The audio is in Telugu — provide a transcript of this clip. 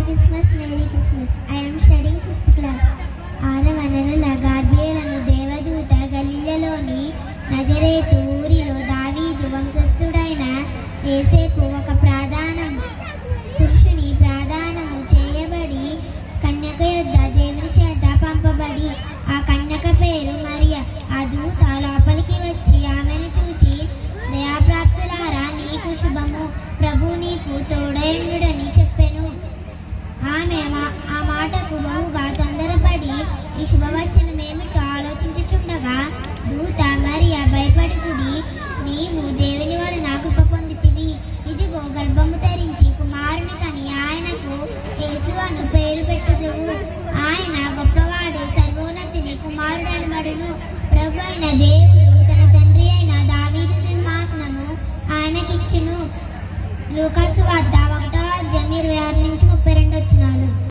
Christmas, Merry Christmas. I am studying 5th class. ఆరవ నెలల గాబ్రియేలును దేవదూత గలిలయలోని నజరేతు ఊరిలో దావీదు వంశస్థుడైన యోసేపు ఒక పురుషుని ప్రదానము చేయబడి కన్యక యొద్ద దేవుని చేత పంపబడి ఆ కన్యక పేరు మరియా. ఆ దూత లోపలికి వచ్చి ఆమెను చూచి, దయాప్రాప్తులారా, నీకు శుభము, ప్రభు నీకు తోడైయుండునని చెప్పెను. ఆమె ఆ మాటకు బహుగా తొందరపడి ఈ శుభవచనమేమిటో ఆలోచించుచుండగా దూత మరియా, భయపడకుడి, నీవు దేవుని వలన కృప పొందితివి. ఇదిగో గర్భము ధరించి కుమారుని కని ఆయనకు యేసు అను పేరు పెట్టుదువు. ఆయన గొప్పవాడే, సర్వోన్నతిని కుమారుడనబడును. ప్రభు అయిన దేవుడు తన తండ్రి అయిన దావీదు సింహాసనము ఆయనకిచ్చును. లూకా సువార్త 1వ అధ్యాయం 26 నుంచి